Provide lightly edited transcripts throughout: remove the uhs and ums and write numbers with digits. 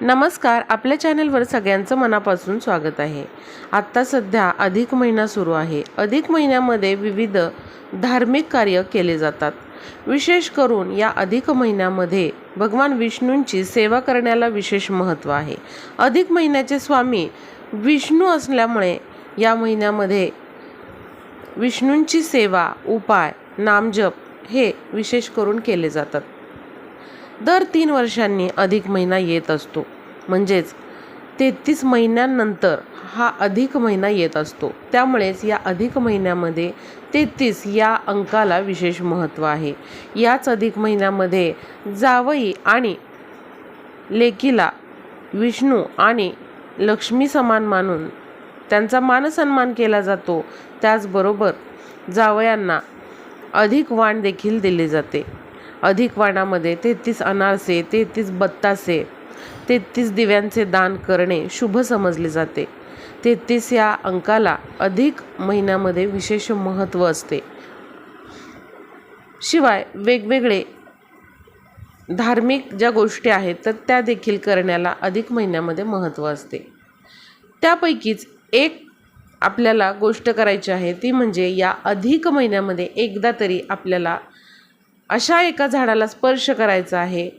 नमस्कार, आपल्या चॅनलवर सगळ्यांचं मनापासून स्वागत आहे। आत्ता सध्या अधिक महिना सुरू आहे। अधिक महिन्यामध्ये विविध धार्मिक कार्य केले जातात। विशेष करून या अधिक महिन्यामध्ये भगवान विष्णूंची सेवा करण्याला विशेष महत्त्व आहे। अधिक महिन्याचे स्वामी विष्णू असल्यामुळे या महिन्यामध्ये विष्णूंची सेवा, उपाय, नामजप हे विशेष करून केले जातात। दर 3 वर्षांनी अधिक महिना येत असतो, म्हणजेच 33 महिन्यांनंतर हा अधिक महिना येत असतो। त्यामुळेच या अधिक महिन्यामध्ये 33 या अंकाला विशेष महत्त्व आहे। याच अधिक महिन्यामध्ये जावई आणि लेकीला विष्णू आणि लक्ष्मी समान मानून त्यांचा मानसन्मान केला जातो। त्याचबरोबर जावयांना अधिक वाण देखील दिले जाते। अधिक वाणामध्ये 33 अनारसे, 33 बत्तासे, 33 दिव्यांचे दान करणे शुभ समजले जाते। 33 या अंकाला अधिक महिन्यामध्ये विशेष महत्त्व असते। शिवाय वेगवेगळे धार्मिक ज्या गोष्टी आहेत तर त्या देखील करण्याला अधिक महिन्यामध्ये महत्त्व असते। त्यापैकीच एक आपल्याला गोष्ट करायची आहे ती म्हणजे या अधिक महिन्यामध्ये एकदा तरी आपल्याला अशा एका झाडाला स्पर्श करायचा आहे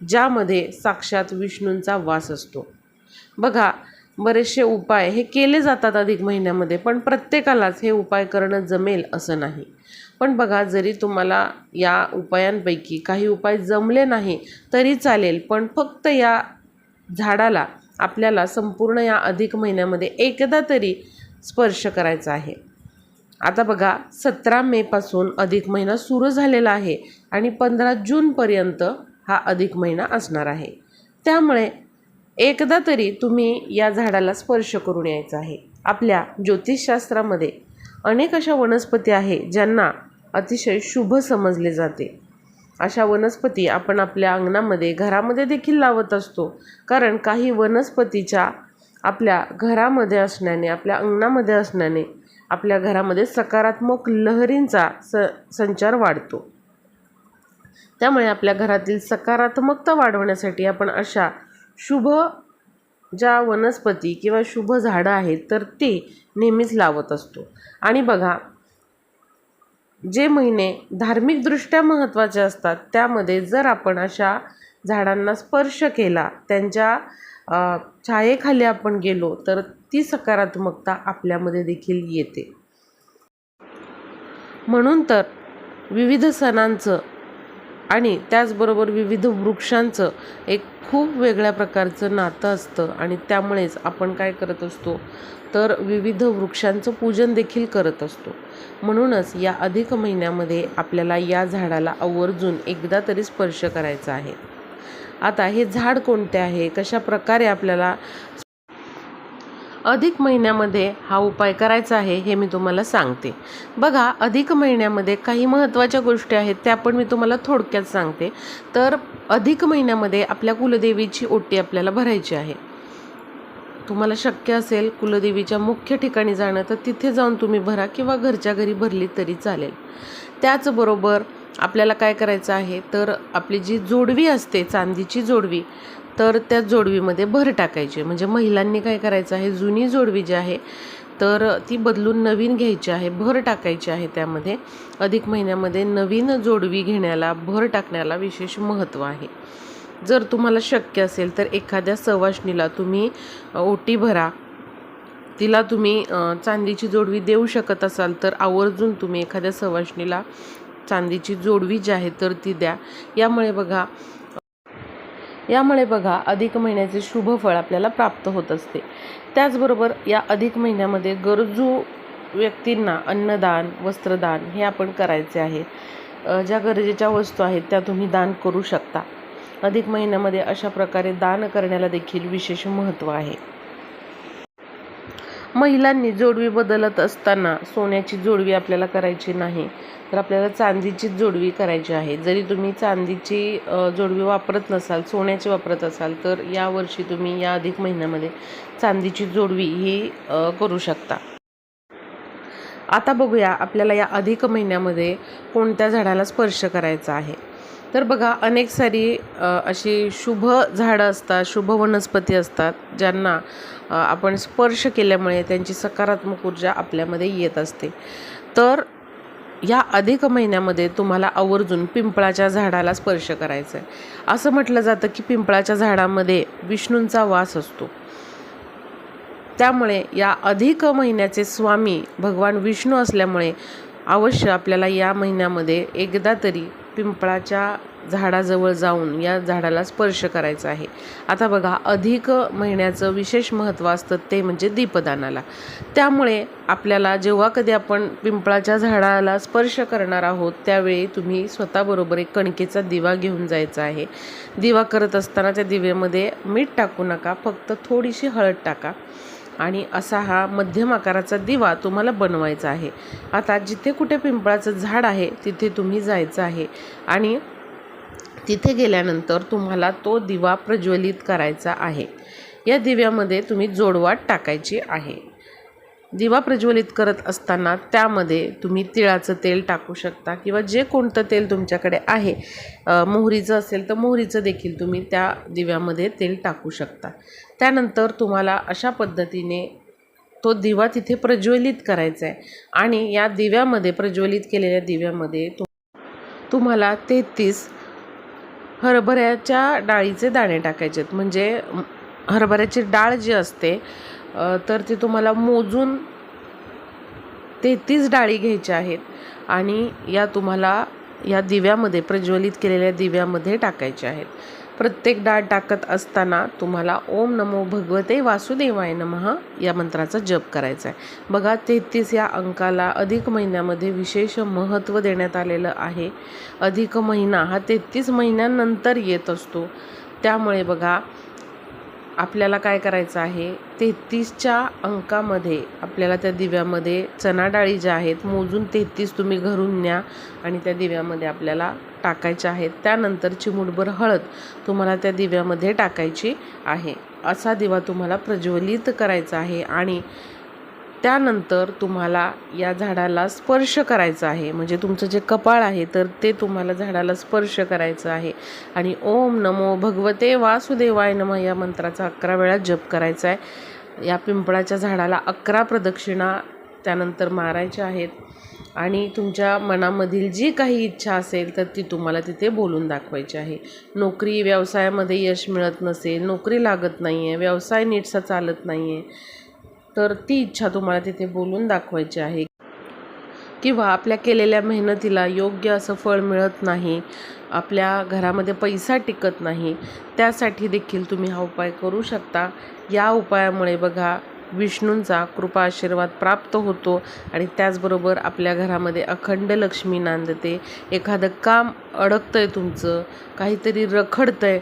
ज्यामध्ये साक्षात विष्णूंचा वास असतो। बघा, बरेचसे उपाय हे केले जातात अधिक महिन्यामध्ये, पण प्रत्येकालाच हे उपाय करणं जमेल असं नाही। पण बघा, जरी तुम्हाला या उपायांपैकी काही उपाय जमले नाही तरी चालेल, पण फक्त या झाडाला आपल्याला संपूर्ण या अधिक महिन्यामध्ये एकदा तरी स्पर्श करायचा आहे। आता बघा, 17 मे पासून अधिक महिना सुरू झालेला आहे आणि 15 जूनपर्यंत हा अधिक महिना असणार आहे। त्यामुळे एकदा तरी तुम्ही या झाडाला स्पर्श करून यायचा आहे। आपल्या ज्योतिषशास्त्रामध्ये अनेक अशा वनस्पती आहे ज्यांना अतिशय शुभ समजले जाते। अशा वनस्पती आपण आपल्या अंगणामध्ये, घरामध्ये देखील लावत असतो, कारण काही वनस्पतीच्या आपल्या घरामध्ये असण्याने, आपल्या अंगणामध्ये असण्याने आपल्या घरामध्ये सकारात्मक लहरींचा संचार वाढतो। त्यामुळे आपल्या घरातील सकारात्मकता वाढवण्यासाठी आपण अशा शुभ ज्या वनस्पती किंवा शुभ झाडं आहेत तर ते नेहमीच लावत असतो। आणि बघा, जे महिने धार्मिकदृष्ट्या महत्त्वाचे असतात त्यामध्ये जर आपण अशा झाडांना स्पर्श केला, त्यांच्या छायेखाली आपण गेलो तर ती सकारात्मकता आपल्यामध्ये देखील येते। म्हणून तर विविध सणांचं आणि त्याचबरोबर विविध वृक्षांचं एक खूप वेगळ्या प्रकारचं नातं असतं आणि त्यामुळेच आपण काय करत असतो तर विविध वृक्षांचं पूजन देखील करत असतो। म्हणूनच या अधिक महिन्यामध्ये आपल्याला या झाडाला आवर्जून एकदा तरी स्पर्श करायचा आहे। आता हे झाड कोणते आहे, कशा प्रकारे आपल्याला अधिक महिन्यामध्ये हा उपाय करायचा आहे हे मी तुम्हाला सांगते। बघा, अधिक महिन्यामध्ये काही महत्त्वाच्या गोष्टी आहेत त्या पण मी तुम्हाला थोडक्यात सांगते। तर अधिक महिन्यामध्ये आपल्या कुलदेवीची ओटी आपल्याला भरायची आहे। तुम्हाला शक्य असेल कुलदेवीच्या मुख्य ठिकाणी जाणं तर तिथे जाऊन तुम्ही भरा किंवा घरच्या घरी भरली तरी चालेल। त्याचबरोबर आपल्याला काय करायचं आहे तर आपली जी जोडवी असते, चांदीची जोडवी, तर त्या जोडवीमध्ये भर टाकायची। म्हणजे महिलांनी काय करायचं आहे, जुनी जोडवी जी आहे तर ती बदलून नवीन घ्यायची आहे, भर टाकायची आहे त्यामध्ये। अधिक महिन्यामध्ये नवीन जोडवी घेण्याला, भर टाकण्याला विशेष महत्त्व आहे। जर तुम्हाला शक्य असेल तर एखाद्या सवाष्णीला तुम्ही ओटी भरा, तिला तुम्ही चांदीची जोडवी देऊ शकत असाल तर आवर्जून तुम्ही एखाद्या सवाष्णीला चांदीची जोडवी जी आहे तर ती द्या। यामुळे बघा अधिक महिन्याचे शुभ फळ आपल्याला प्राप्त होत असते। त्याचबरोबर या अधिक महिन्यामध्ये गरजू व्यक्तींना अन्नदान, वस्त्रदान हे आपण करायचे आहे। ज्या गरजेच्या वस्तू आहेत त्या तुम्ही दान करू शकता। अधिक महिन्यामध्ये अशा प्रकारे दान करण्याला देखील विशेष महत्त्व आहे। महिलांनी जोडवी बदलत असताना सोन्याची जोडवी आपल्याला करायची नाही, तर आपल्याला चांदीची जोडवी करायची आहे। जरी तुम्ही चांदीची जोडवी वापरत नसाल, सोन्याची वापरत असाल तर यावर्षी तुम्ही या अधिक महिन्यामध्ये चांदीची जोडवी ही करू शकता। आता बघूया आपल्याला या अधिक महिन्यामध्ये कोणत्या झाडाला स्पर्श करायचा आहे। तर बघा, अनेक सारी अशी शुभ झाडं असतात, शुभ वनस्पती असतात, ज्यांना आपण स्पर्श केल्यामुळे त्यांची सकारात्मक ऊर्जा आपल्यामध्ये येत असते. तर या अधिक महिन्यामध्ये तुम्हाला आवर्जून पिंपळाच्या झाडाला स्पर्श करायचा आहे. असं म्हटलं जातं की पिंपळाच्या झाडामध्ये विष्णूंचा वास असतो. त्यामुळे या अधिक महिन्याचे स्वामी भगवान विष्णू असल्यामुळे अवश्य आपल्याला या महिन्यामध्ये एकदा तरी पिंपळाच्या झाडाजवळ जाऊन या झाडाला स्पर्श करायचा आहे. आता बघा, अधिक महिन्याचं विशेष महत्त्व असतं ते म्हणजे दीपदानाला. त्यामुळे आपल्याला जेव्हा कधी आपण पिंपळाच्या झाडाला स्पर्श करणार आहोत त्यावेळी तुम्ही स्वतःबरोबर एक कणकेचा दिवा घेऊन जायचा आहे. दिवा करत असताना त्या दिव्यामध्ये मीठ टाकू नका, फक्त थोडीशी हळद टाका आणि असा हा मध्यम आकाराचा दिवा तुम्हाला बनवायचा आहे. आता जिथे कुठे पिंपळाचं झाड आहे तिथे तुम्ही जायचं आहे आणि तिथे गेल्यानंतर तुम्हाला तो दिवा प्रज्वलित करायचा आहे. या दिव्यामध्ये तुम्ही जोडवात टाकायची आहे. दिवा प्रज्वलित करत असताना त्यामध्ये तुम्ही तिळाचं तेल टाकू शकता किंवा जे कोणतं तेल तुमच्याकडे आहे. मोहरीचं असेल तर मोहरीचं देखील तुम्ही त्या दिव्यामध्ये तेल टाकू शकता. त्यानंतर तुम्हाला अशा पद्धतीने तो दिवा तिथे प्रज्वलित करायचा आहे आणि या दिव्यामध्ये, प्रज्वलित केलेल्या दिव्यामध्ये तुम्हाला 33 हरभऱ्याच्या डाळीचे दाणे टाकायचे आहेत. म्हणजे हरभऱ्याची डाळ जी असते तर ती तुम्हाला मोजून 33 डाळी घ्यायच्या आहेत आणि या तुम्हाला या दिव्यामध्ये, प्रज्वलित केलेल्या दिव्यामध्ये टाकायच्या आहेत. प्रत्येक डाळ टाकत असताना तुम्हाला ओम नमो भगवते वासुदेवाय नमः या मंत्राचा जप करायचा आहे. बघा, 33 या अंकाला अधिक महिन्यामध्ये विशेष महत्त्व देण्यात आलेलं आहे. अधिक महिना हा 33 महिन्यानंतर येत असतो. त्यामुळे बघा, आपल्याला काय करायचं आहे, 33च्या अंकामध्ये आपल्याला त्या दिव्यामध्ये चणा डाळी ज्या आहेत मोजून 33 तुम्ही घरून न्या आणि त्या दिव्यामध्ये आपल्याला टाकायच्या आहेत. त्यानंतर चिमूटभर हळद तुम्हाला त्या दिव्यामध्ये टाकायची आहे. असा दिवा तुम्हाला प्रज्वलित करायचा आहे आणि त्यानंतर तुम्हाला या झाडाला स्पर्श करायचा आहे. म्हणजे तुमचं जे कपाळ आहे तर ते तुम्हाला झाडाला स्पर्श करायचं आहे आणि ओम नमो भगवते वासुदेवाय नमः या मंत्राचा 11 वेळा जप करायचा आहे. या पिंपळाच्या झाडाला 11 प्रदक्षिणा त्यानंतर मारायच्या आहेत आणि तुमच्या मनामधील जी काही इच्छा असेल तर ती तुम्हाला तिथे बोलून दाखवायची आहे. नोकरी व्यवसायामध्ये यश मिळत नसेल, नोकरी लागत नाही आहे, व्यवसाय नीटसा चालत नाही आहे, तर ती इच्छा तुम्हाला तिथे बोलून दाखवायची आहे. किंवा आपल्या केलेल्या मेहनतीला योग्य असं फळ मिळत नाही, आपल्या घरामध्ये पैसा टिकत नाही, त्यासाठी देखील तुम्ही हा उपाय करू शकता. या उपायामुळे बघा, विष्णूंचा कृपा आशीर्वाद प्राप्त होतो आणि त्याचबरोबर आपल्या घरामध्ये अखंड लक्ष्मी नांदते. एखादं काम अडकतंय, तुमचं काहीतरी रखडतंय,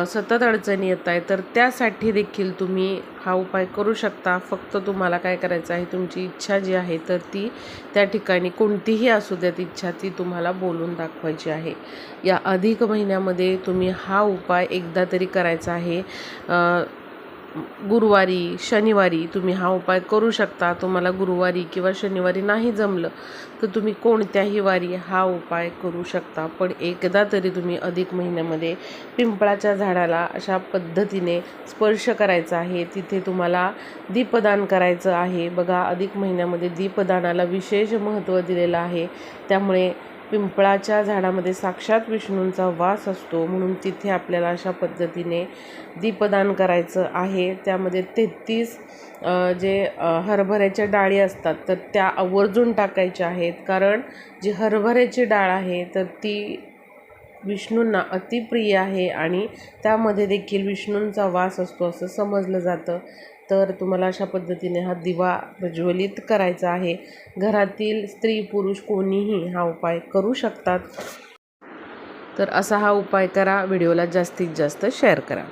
सतत अडचणी येत आहे, तर त्यासाठी देखील तुम्ही हा उपाय करू शकता. फक्त तुम्हाला काय करायचं आहे, तुमची इच्छा जी आहे तर ती त्या ठिकाणी कोणतीही असू द्यात इच्छा, ती तुम्हाला बोलून दाखवायची आहे. या अधिक महिन्यामध्ये तुम्ही हा उपाय एकदा तरी करायचा आहे. गुरुवारी, शनिवारी तुम्ही हा उपाय करू शकता. तुम्हाला गुरुवारी किंवा शनिवारी नाही जमलं तर तुम्ही कोणत्याही वारी हा उपाय करू शकता. पण एकदा तरी तुम्ही अधिक महिन्यामध्ये पिंपळाच्या झाडाला अशा पद्धतीने स्पर्श करायचा आहे. तिथे तुम्हाला दीपदान करायचं आहे. बघा, अधिक महिन्यामध्ये दीपदानाला विशेष महत्त्व दिलेलं आहे. त्यामुळे पिंपळाच्या झाडामध्ये साक्षात विष्णूंचा वास असतो, म्हणून तिथे आपल्याला अशा पद्धतीने दीपदान करायचं आहे. त्यामध्ये 33 जे हरभऱ्याच्या डाळी असतात तर त्या आवर्जून टाकायच्या आहेत. कारण जी हरभऱ्याची डाळ आहे तर ती विष्णूंना अतिप्रिय आहे आणि त्यामध्ये देखील विष्णूंचा वास असतो असं समजलं जातं. तर तुम्हाला अशा पद्धतीने हा दिवा प्रज्वलित करायचा आहे. घरातील स्त्री पुरुष कोणीही हा उपाय करू शकतात. तर असा हा उपाय करा. व्हिडिओला जास्तीत जास्त शेअर करा.